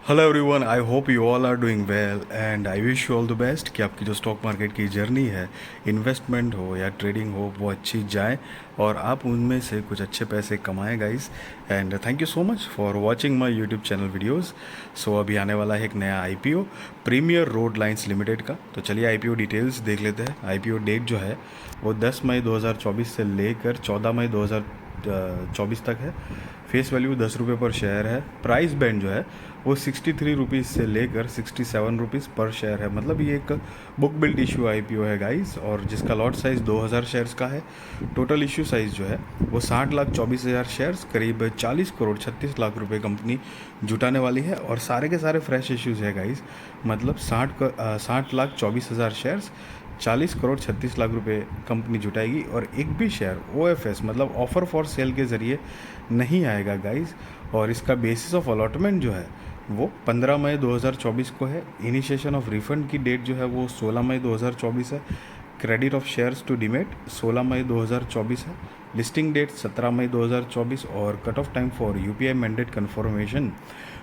Hello everyone, I hope you all are doing well and I wish you all the best कि आपकी जो stock market की journey है, investment हो या ट्रेडिंग हो, वो अच्छी जाए और आप उनमें से कुछ अच्छे पैसे कमाएं guys. And thank you so much for watching my YouTube channel videos. So अभी आने वाला है एक नया IPO Premier Road Lines Limited का। तो चलिए आईपीओ डिटेल्स देख लेते हैं। आईपीओ डेट जो है वो 10 मई 2024 से लेकर 14 मई 2024 तक है। फेस वैल्यू 10 रुपये पर शेयर है। प्राइस बैंड जो है वो 63 रुपीज़ से लेकर 67 रुपीज़ पर शेयर है। मतलब ये एक बुक बिल्ड इशू आईपीओ है गाइस, और जिसका लॉट साइज़ 2000 शेयर्स का है। टोटल इशू साइज़ जो है वो 60,24,000 शेयर्स, करीब 40 करोड़ 36 लाख रुपए कंपनी जुटाने वाली है। और सारे के सारे फ्रेश इश्यूज़ है गाइस। मतलब 60,24,000 शेयर्स, 40 करोड़ 36 लाख रुपए कंपनी जुटाएगी। और एक भी शेयर ओएफएस मतलब ऑफर फॉर सेल के ज़रिए नहीं आएगा गाइस। और इसका बेसिस ऑफ अलॉटमेंट जो है वो 15 मई 2024 को है। इनिशिएशन ऑफ रिफंड की डेट जो है वो 16 मई 2024 है। Credit of shares to demat 16 मई 2024 है। लिस्टिंग डेट 17 मई 2024 और cut off time for UPI mandate confirmation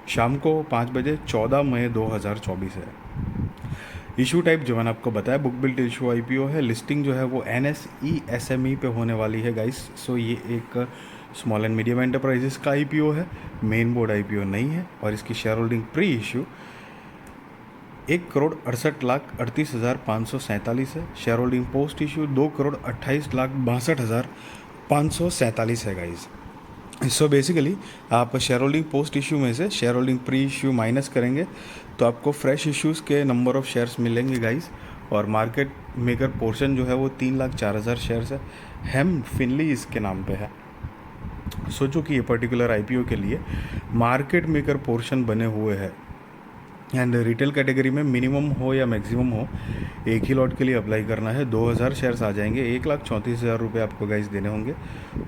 शाम को 5 बजे 14 मई 2024 है। इशू टाइप जो मैंने आपको बताया बुक बिल्ड इशू आईपीओ है। लिस्टिंग जो है वो एनएसई एसएमई पे होने वाली है गाइस। सो ये एक स्मॉल एंड मीडियम एंटरप्राइजेस का आईपीओ है, मेन बोर्ड आईपीओ नहीं है। और इसकी शेयर होल्डिंग प्री इशू 1,68,38,547 है। शेयर होल्डिंग पोस्ट इशू 2,28,62,62,547 है गाइज। सो बेसिकली आप शेयर होल्डिंग पोस्ट इशू में से share holding pre issue minus करेंगे तो आपको फ्रेश इश्यूज़ के नंबर ऑफ़ शेयर्स मिलेंगे गाइज। और मार्केट मेकर पोर्शन जो है वो 3,04,000 शेयर्स है। हेम फिनली इसके नाम पे है। सोचो कि ये पर्टिकुलर आईपीओ के लिए मार्केट मेकर पोर्शन बने हुए हैं। एंड रिटेल कैटेगरी में मिनिमम हो या मैक्सिमम हो, एक ही लॉट के लिए अप्लाई करना है। 2,000 शेयर्स आ जाएंगे, 1,34,000 रुपये आपको गाइस देने होंगे।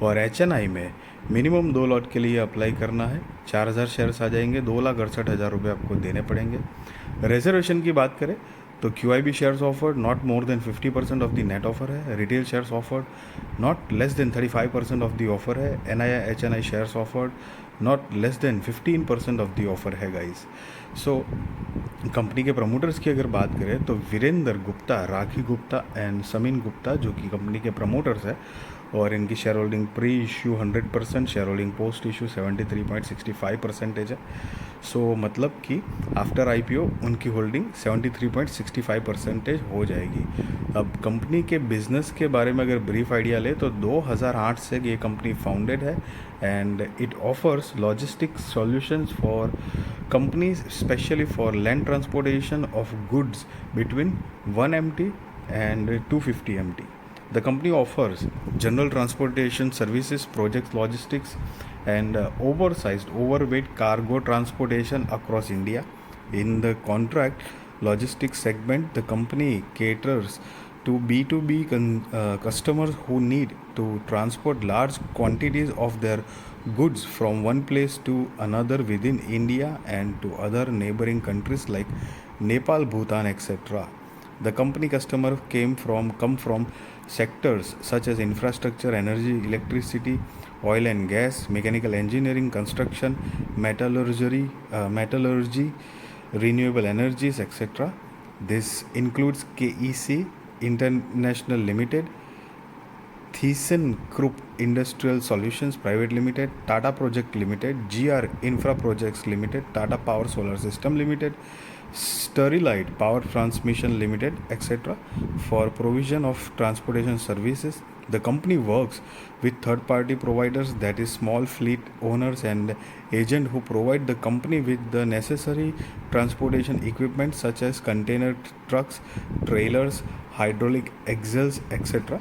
और एचएनआई में मिनिमम 2 लॉट के लिए अप्लाई करना है, 4,000 शेयर्स आ जाएंगे, 2,68,000 रुपये आपको देने पड़ेंगे। रिजर्वेशन की बात करें तो QIB shares offered not more than 50% of the net offer है। Retail shares offered not less than 35% of the offer है। NII HNI shares offered not less than 15% of the offer है गाइस। सो कंपनी के promoters की अगर बात करें तो Virendra Gupta, Rakhi Gupta and Sameen Gupta जो कि कंपनी के प्रमोटर्स है। और इनकी share holding pre issue 100%, share holding post issue 73.65% है। सो मतलब कि आफ्टर आईपीओ उनकी होल्डिंग 73.65% हो जाएगी। अब कंपनी के बिजनेस के बारे में अगर ब्रीफ आइडिया ले तो 2008 से ये कंपनी फाउंडेड है। And it offers logistics solutions for companies especially for land transportation of goods between 1 MT and 250 MT. The company offers general transportation services, projects, logistics, and oversized, overweight cargo transportation across India. In the contract logistics segment, the company caters to B2B customers who need to transport large quantities of their goods from one place to another within India and to other neighboring countries like Nepal, Bhutan, etc. The company customer come from sectors such as infrastructure, energy, electricity, oil and gas, mechanical engineering, construction, metallurgy, renewable energies, etc. This includes KEC International Limited, ThyssenKrupp Industrial Solutions Private Limited, Tata Project Limited, GR Infra Projects Limited, Tata Power Solar System Limited, Sterlite Power Transmission Limited, etc. For provision of transportation services, the company works with third-party providers, that is small fleet owners and agents who provide the company with the necessary transportation equipment such as container trucks, trailers, hydraulic axles, etc.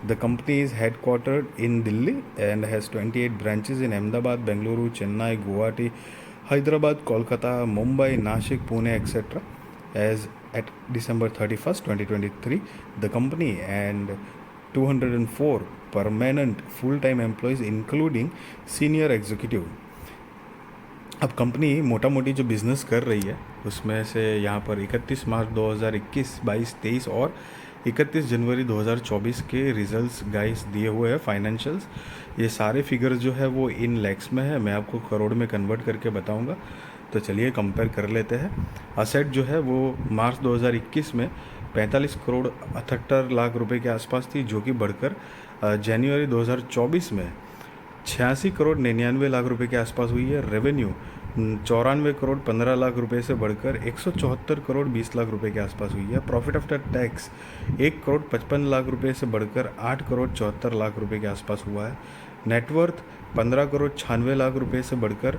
The company is headquartered in Delhi and has 28 branches in Ahmedabad, Bengaluru, Chennai, Guwahati, Hyderabad, Kolkata, Mumbai, Nashik, Pune, etc. As at December 31st, 2023, the company and 204 permanent full-time employees including senior executive. अब company मोटा मोटी जो business कर रही है उसमें से यहाँ पर 31 मार्च 2021, 22, 23 और 31 जनवरी 2024 के रिजल्ट्स गाइस दिए हुए हैं फाइनेंशियल्स। ये सारे फिगर्स जो है वो इन लैक्स में है, मैं आपको करोड़ में कन्वर्ट करके बताऊंगा। तो चलिए कंपेयर कर लेते हैं। असेट जो है वो मार्च 2021 में 45 करोड़ 78 लाख रुपए के आसपास थी, जो कि बढ़कर जनवरी 2024 में 86 करोड़ 99 लाख रुपए के आसपास हुई है। रेवेन्यू 94 करोड़ 15 लाख रुपए से बढ़कर 174 करोड़ 20 लाख रुपए के आसपास हुई है। Profit after tax 1 crore 55 lakh रुपए से बढ़कर 8 करोड़ 74 लाख रुपए के आसपास हुआ है। नेटवर्थ 15 करोड़ 96 लाख रुपए से बढ़कर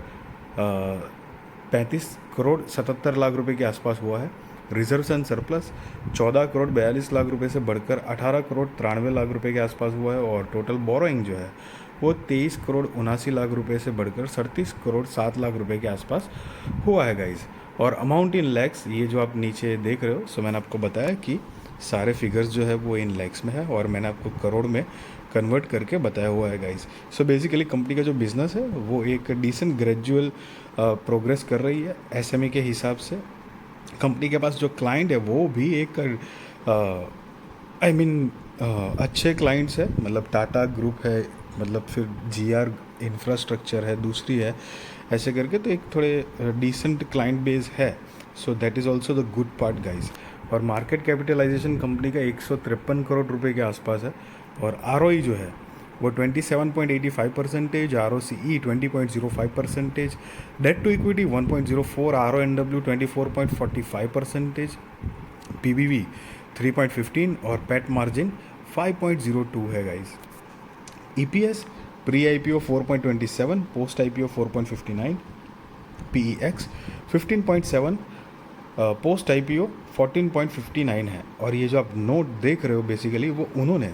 35 करोड़ 77 लाख रुपए के आसपास हुआ है। Reserves and surplus 14 crore 42 lakh रुपए से बढ़कर 18 करोड़ 93 लाख रुपए के आसपास हुआ है। और टोटल बोरोइंग जो है वो 23 करोड़ 79 लाख रुपए से बढ़कर 37 करोड़ 7 लाख रुपए के आसपास हुआ है गाइज। और अमाउंट इन लैक्स, ये जो आप नीचे देख रहे हो, सो मैंने आपको बताया कि सारे फिगर्स जो है वो इन लैक्स में है और मैंने आपको करोड़ में कन्वर्ट करके बताया हुआ है गाइज। सो बेसिकली कंपनी का जो बिज़नेस है वो एक डिसेंट ग्रेजुअल प्रोग्रेस कर रही है एसएमई के हिसाब से। कंपनी के पास जो क्लाइंट है वो भी एक अच्छे क्लाइंट्स है, मतलब टाटा ग्रुप है, मतलब फिर जीआर इंफ्रास्ट्रक्चर है, दूसरी है, ऐसे करके तो एक थोड़े डिसेंट क्लाइंट बेस है। So that is also the good part guys. और मार्केट कैपिटलाइजेशन कंपनी का 153 करोड़ रुपए के आसपास है। और आरओई जो है वो 27.85%, ROCE 20.05%, debt to equity 1.04, RONW 24.45%, PBV 3.15 और पैट मार्जिन 5.02 है guys. EPS pre IPO 4.27, post IPO 4.59, PEX 15.7, post IPO 14.59 है। और ये जो आप नोट देख रहे हो बेसिकली वो उन्होंने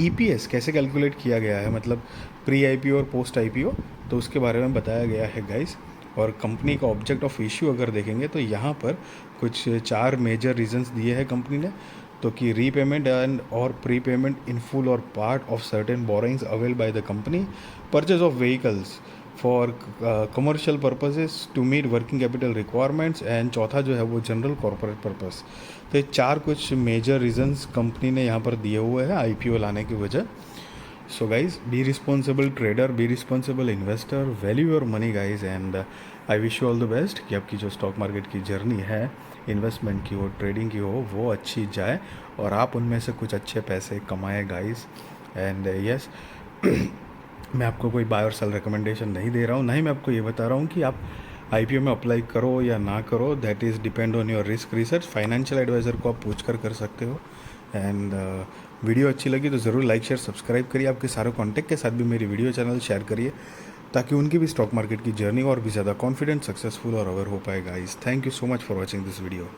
EPS कैसे कैलकुलेट किया गया है, मतलब प्री IPO और पोस्ट IPO, तो उसके बारे में बताया गया है गाइस। और कंपनी का ऑब्जेक्ट ऑफ इश्यू अगर देखेंगे तो यहाँ पर कुछ 4 मेजर रीजंस दिए हैं कंपनी ने, तो कि रीपेमेंट एंड और प्री पेमेंट इन फुल और part of certain borrowings avail by the company, purchase of vehicles for commercial purposes to meet working capital requirements, and चौथा जो है वो जनरल कॉर्पोरेट पर्पस। तो ये 4 कुछ मेजर रीजंस कंपनी ने यहाँ पर दिए हुए हैं IPO लाने की वजह। So guys, be responsible trader, be responsible investor, value your money guys, and I wish you all the best कि आपकी जो स्टॉक मार्केट की जर्नी है, इन्वेस्टमेंट की हो, ट्रेडिंग की हो, वो अच्छी जाए और आप उनमें से कुछ अच्छे पैसे कमाएं गाइज। एंड यस, मैं आपको कोई बाय और सेल रिकमेंडेशन नहीं दे रहा हूँ, ना ही मैं आपको ये बता रहा हूँ कि आप IPO में अप्लाई करो या ना करो, that is depend on your risk research. Financial adviser को आप पूछ कर सकते हो। एंड वीडियो अच्छी लगी तो ज़रूर लाइक शेयर सब्सक्राइब करिए, आपके सारे कॉन्टैक्ट के साथ भी मेरी वीडियो चैनल शेयर करिए, ताकि उनकी भी स्टॉक मार्केट की जर्नी और भी ज़्यादा कॉन्फिडेंट, सक्सेसफुल और अवेयर हो पाए guys. Thank you so much for watching this video.